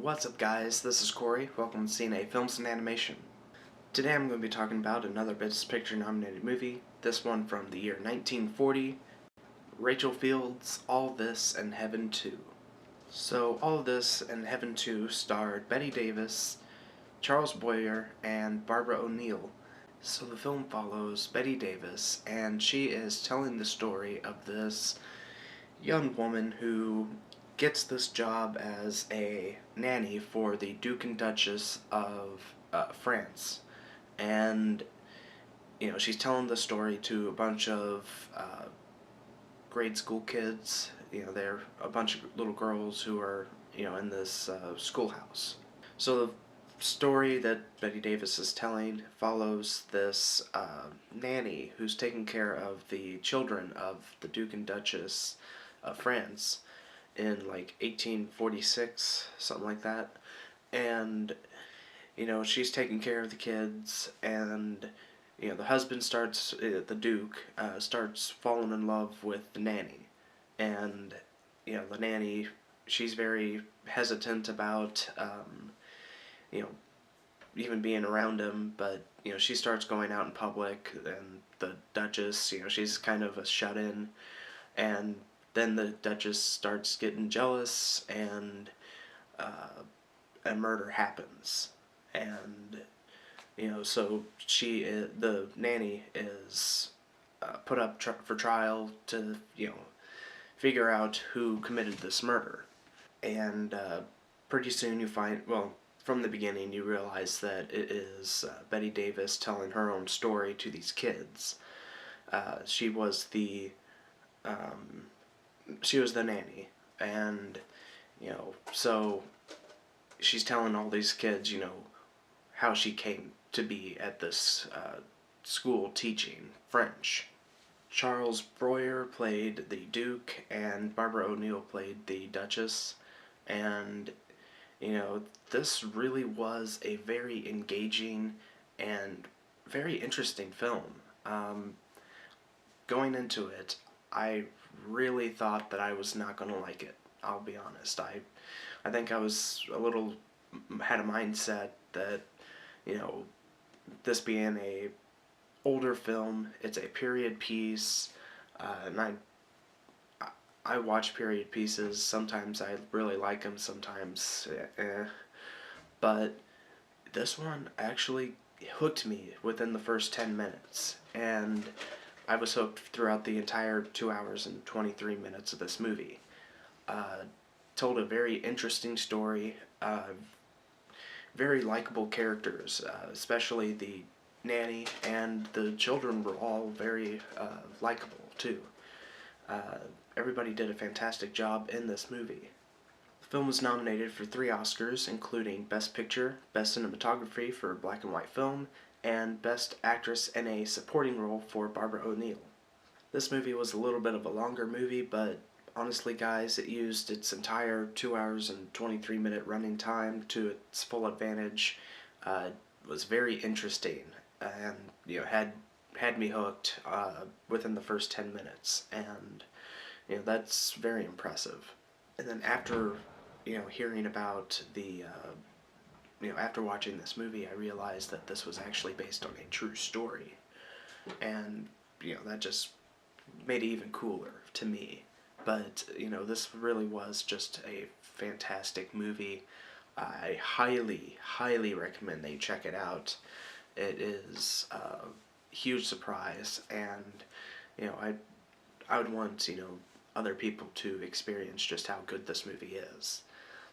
What's up guys, this is Corey. Welcome to CNA Films and Animation. Today I'm going to be talking about another Best Picture nominated movie, this one from the year 1940, Rachel Fields' All This and Heaven 2. So All This and Heaven 2 starred Bette Davis, Charles Boyer, and Barbara O'Neill. So the film follows Bette Davis, and she is telling the story of this young woman who gets this job as a nanny for the Duke and Duchess of France. And, she's telling the story to a bunch of grade school kids. They're a bunch of little girls who are, in this schoolhouse. So the story that Bette Davis is telling follows this nanny who's taking care of the children of the Duke and Duchess of France in like 1846, something like that. And she's taking care of the kids, and the husband starts, the Duke starts falling in love with the nanny. And the nanny, she's very hesitant about even being around him, but she starts going out in public, and the Duchess, she's kind of a shut-in. And then the Duchess starts getting jealous, and a murder happens. And so the nanny is put up for trial to figure out who committed this murder. And pretty soon you find, well, from the beginning you realize that it is Bette Davis telling her own story to these kids. She was the nanny, and so she's telling all these kids how she came to be at this school teaching French. Charles Boyer played the Duke, and Barbara O'Neill played the Duchess. And this really was a very engaging and very interesting film. Going into it, I really thought that I was not going to like it. I'll be honest. I think I was had a mindset that, this being a older film, it's a period piece, and I watch period pieces. Sometimes I really like them, sometimes but this one actually hooked me within the first 10 minutes, and I was hooked throughout the entire 2 hours and 23 minutes of this movie. Told a very interesting story, very likable characters, especially the nanny, and the children were all very likable too. Everybody did a fantastic job in this movie. The film was nominated for 3 Oscars, including Best Picture, Best Cinematography for Black and White Film, and Best Actress in a Supporting Role for Barbara O'Neill. This movie was a little bit of a longer movie, but honestly guys, it used its entire 2 hours and 23 minute running time to its full advantage. It was very interesting, and had me hooked within the first 10 minutes, and that's very impressive. And then after hearing about the after watching this movie, I realized that this was actually based on a true story, and that just made it even cooler to me. But this really was just a fantastic movie. I highly recommend that you check it out. It is a huge surprise, and I would want other people to experience just how good this movie is.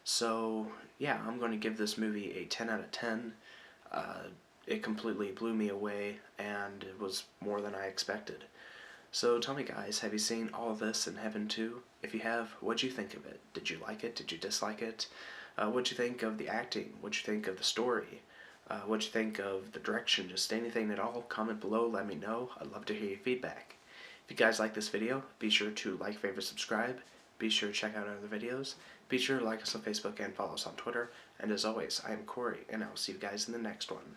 So yeah, I'm going to give this movie a 10 out of 10. It completely blew me away, and it was more than I expected. So tell me guys, have you seen All This and Heaven 2? If you have, what'd you think of it? Did you like it? Did you dislike it? What'd you think of the acting? What'd you think of the story? What'd you think of the direction? Just anything at all, comment below, let me know. I'd love to hear your feedback. If you guys like this video, be sure to like, favorite, subscribe. Be sure to check out other videos. Be sure to like us on Facebook and follow us on Twitter. And as always, I am Corey, and I will see you guys in the next one.